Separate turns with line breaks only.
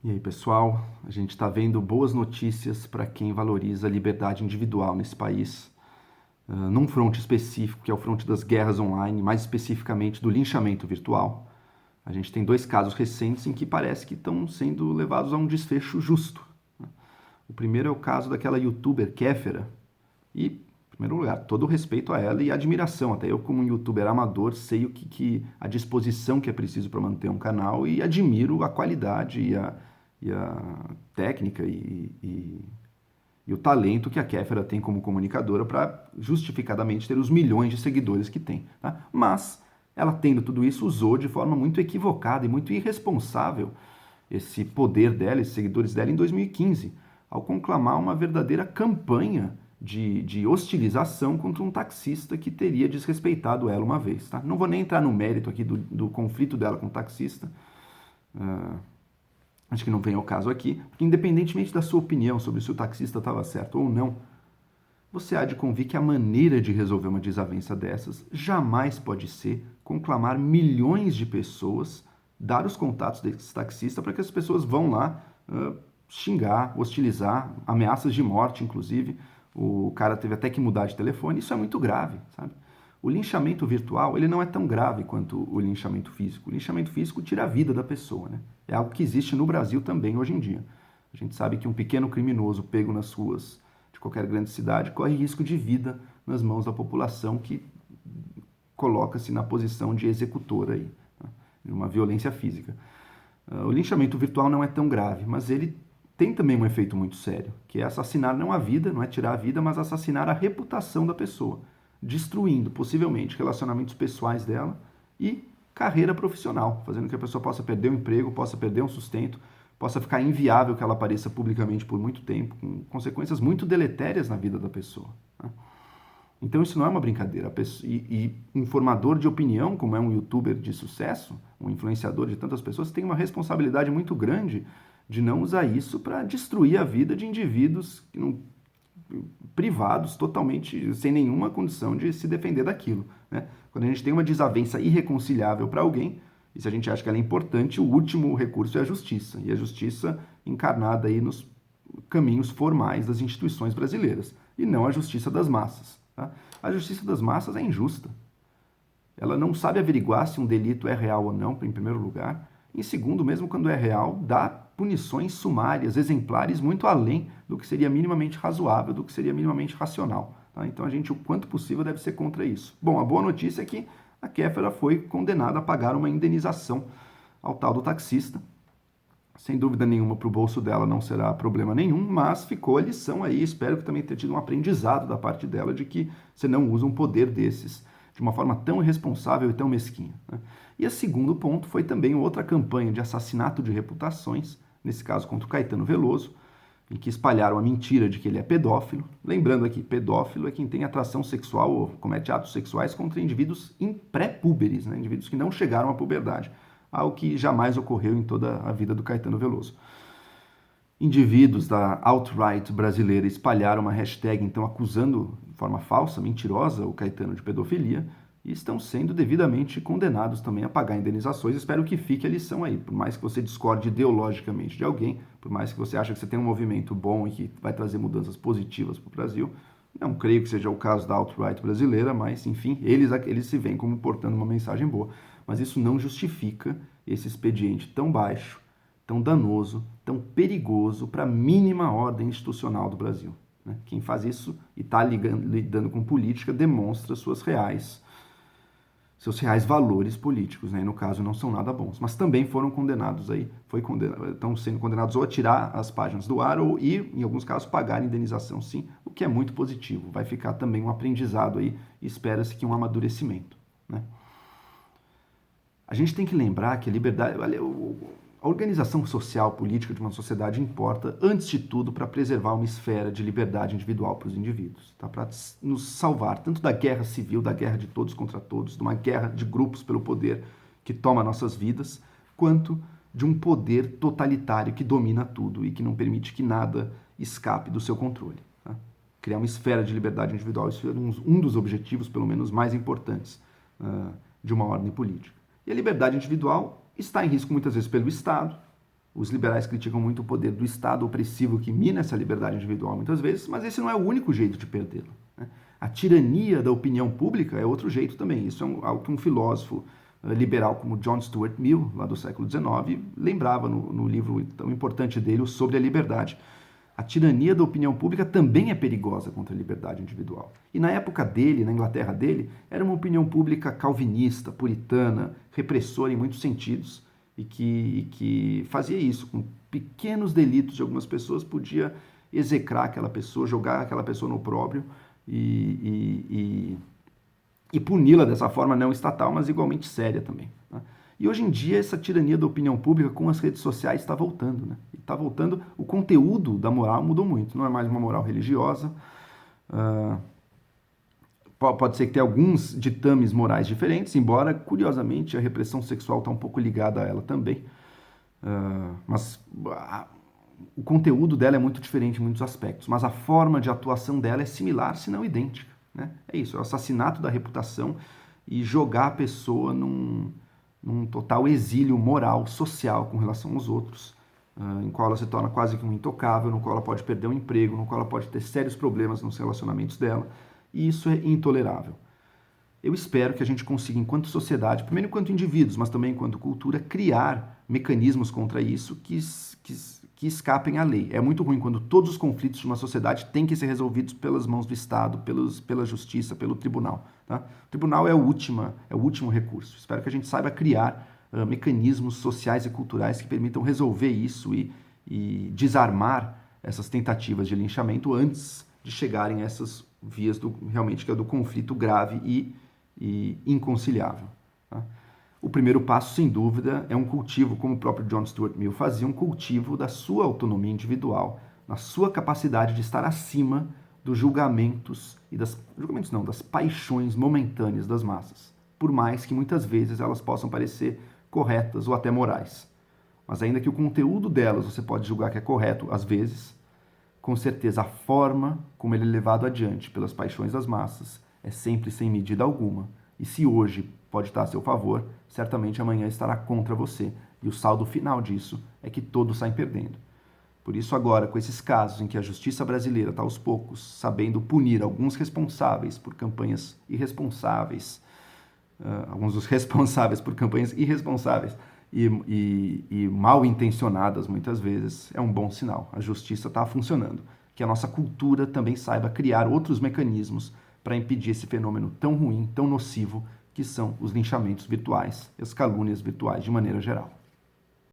E aí, pessoal, a gente está vendo boas notícias para quem valoriza a liberdade individual nesse país, num fronte específico, que é o fronte das guerras online, mais especificamente do linchamento virtual. A gente tem dois casos recentes em que parece que estão sendo levados a um desfecho justo. O primeiro é o caso daquela youtuber Kéfera, e, em primeiro lugar, todo o respeito a ela e admiração. Até eu, como um youtuber amador, sei a disposição que é preciso para manter um canal e admiro a qualidade e a técnica e o talento que a Kéfera tem como comunicadora para justificadamente ter os milhões de seguidores que tem. Tá? Mas ela, tendo tudo isso, usou de forma muito equivocada e muito irresponsável esse poder dela, esses seguidores dela, em 2015, ao conclamar uma verdadeira campanha de hostilização contra um taxista que teria desrespeitado ela uma vez. Tá? Não vou nem entrar no mérito aqui do conflito dela com o taxista. Acho que não vem ao caso aqui, porque independentemente da sua opinião sobre se o taxista estava certo ou não, você há de convir que a maneira de resolver uma desavença dessas jamais pode ser conclamar milhões de pessoas, dar os contatos desse taxista para que as pessoas vão lá xingar, hostilizar, ameaças de morte, inclusive. O cara teve até que mudar de telefone. Isso é muito grave, sabe? O linchamento virtual, ele não é tão grave quanto o linchamento físico. O linchamento físico tira a vida da pessoa, né? É algo que existe no Brasil também hoje em dia. A gente sabe que um pequeno criminoso pego nas ruas de qualquer grande cidade corre risco de vida nas mãos da população que coloca-se na posição de executor aí, tá? De uma violência física. O linchamento virtual não é tão grave, mas ele tem também um efeito muito sério, que é assassinar não a vida, não é tirar a vida, mas assassinar a reputação da pessoa, destruindo possivelmente relacionamentos pessoais dela e carreira profissional, fazendo com que a pessoa possa perder o emprego, possa perder um sustento, possa ficar inviável que ela apareça publicamente por muito tempo, com consequências muito deletérias na vida da pessoa, né? Então isso não é uma brincadeira. E um formador de opinião, como é um youtuber de sucesso, um influenciador de tantas pessoas, tem uma responsabilidade muito grande de não usar isso para destruir a vida de indivíduos privados, totalmente sem nenhuma condição de se defender daquilo, né? Quando a gente tem uma desavença irreconciliável para alguém, e se a gente acha que ela é importante, o último recurso é a justiça. E a justiça encarnada aí nos caminhos formais das instituições brasileiras, e não a justiça das massas. Tá? A justiça das massas é injusta. Ela não sabe averiguar se um delito é real ou não, em primeiro lugar. Em segundo, mesmo quando é real, dá punições sumárias, exemplares, muito além do que seria minimamente razoável, do que seria minimamente racional. Tá? Então a gente, o quanto possível, deve ser contra isso. Bom, a boa notícia é que a Kéfera foi condenada a pagar uma indenização ao tal do taxista. Sem dúvida nenhuma, para o bolso dela não será problema nenhum, mas ficou a lição aí. Espero que também tenha tido um aprendizado da parte dela de que você não usa um poder desses de uma forma tão irresponsável e tão mesquinha, né? E o segundo ponto foi também outra campanha de assassinato de reputações, nesse caso contra o Caetano Veloso, em que espalharam a mentira de que ele é pedófilo. Lembrando aqui, pedófilo é quem tem atração sexual ou comete atos sexuais contra indivíduos em pré-púberes, né? Indivíduos que não chegaram à puberdade, algo que jamais ocorreu em toda a vida do Caetano Veloso. Indivíduos da alt-right brasileira espalharam uma hashtag, então, acusando de forma falsa, mentirosa, o Caetano de pedofilia, e estão sendo devidamente condenados também a pagar indenizações. Espero que fique a lição aí. Por mais que você discorde ideologicamente de alguém, por mais que você ache que você tem um movimento bom e que vai trazer mudanças positivas para o Brasil, não creio que seja o caso da alt-right brasileira, mas, enfim, eles se veem como portando uma mensagem boa. Mas isso não justifica esse expediente tão baixo, tão danoso, tão perigoso para a mínima ordem institucional do Brasil, né? Quem faz isso e está lidando com política demonstra seus reais valores políticos, né? E no caso não são nada bons, mas também foram condenados aí, estão sendo condenados ou a tirar as páginas do ar ou ir, em alguns casos, pagar indenização, sim, o que é muito positivo. Vai ficar também um aprendizado aí e espera-se que um amadurecimento, né? A gente tem que lembrar que a liberdade, a organização social política de uma sociedade importa, antes de tudo, para preservar uma esfera de liberdade individual para os indivíduos, tá? Para nos salvar tanto da guerra civil, da guerra de todos contra todos, de uma guerra de grupos pelo poder que toma nossas vidas, quanto de um poder totalitário que domina tudo e que não permite que nada escape do seu controle, tá? Criar uma esfera de liberdade individual, isso é um dos objetivos, pelo menos, mais importantes de uma ordem política. E a liberdade individual está em risco muitas vezes pelo Estado, Os liberais criticam muito o poder do Estado opressivo que mina essa liberdade individual muitas vezes, mas esse não é o único jeito de perdê-lo, né? A tirania da opinião pública é outro jeito também. Isso é algo que um filósofo liberal como John Stuart Mill, lá do século XIX, lembrava no livro tão importante dele, Sobre a Liberdade. A tirania da opinião pública também é perigosa contra a liberdade individual. E na época dele, na Inglaterra dele, era uma opinião pública calvinista, puritana, repressora em muitos sentidos, e que fazia isso. Com pequenos delitos de algumas pessoas, podia execrar aquela pessoa, jogar aquela pessoa no opróbrio e puni-la dessa forma não estatal, mas igualmente séria também, né? E hoje em dia essa tirania da opinião pública com as redes sociais está voltando, né? E está voltando, o conteúdo da moral mudou muito, não é mais uma moral religiosa. Pode ser que tenha alguns ditames morais diferentes, embora, curiosamente, a repressão sexual está um pouco ligada a ela também. Mas o conteúdo dela é muito diferente em muitos aspectos, mas a forma de atuação dela é similar, se não idêntica, né? É isso, é o assassinato da reputação e jogar a pessoa num total exílio moral, social com relação aos outros, em qual ela se torna quase que um intocável, no qual ela pode perder o emprego, no qual ela pode ter sérios problemas nos relacionamentos dela, e isso é intolerável. Eu espero que a gente consiga, enquanto sociedade, primeiro enquanto indivíduos, mas também enquanto cultura, criar mecanismos contra isso que escapem à lei. É muito ruim quando todos os conflitos de uma sociedade têm que ser resolvidos pelas mãos do Estado, pela justiça, pelo tribunal, tá? O tribunal é o último recurso. Espero que a gente saiba criar mecanismos sociais e culturais que permitam resolver isso e desarmar essas tentativas de linchamento antes de chegarem a essas vias realmente que é do conflito grave e inconciliável, tá? O primeiro passo, sem dúvida, é um cultivo, como o próprio John Stuart Mill fazia, um cultivo da sua autonomia individual, na sua capacidade de estar acima dos julgamentos das paixões momentâneas das massas, por mais que muitas vezes elas possam parecer corretas ou até morais. Mas ainda que o conteúdo delas você pode julgar que é correto, às vezes, com certeza a forma como ele é levado adiante pelas paixões das massas é sempre sem medida alguma. E se hoje pode estar a seu favor, certamente amanhã estará contra você. E o saldo final disso é que todos saem perdendo. Por isso agora, com esses casos em que a justiça brasileira está aos poucos sabendo punir alguns responsáveis por campanhas irresponsáveis, alguns dos responsáveis por campanhas irresponsáveis e mal intencionadas muitas vezes, é um bom sinal. A justiça está funcionando. Que a nossa cultura também saiba criar outros mecanismos para impedir esse fenômeno tão ruim, tão nocivo, que são os linchamentos virtuais e as calúnias virtuais de maneira geral.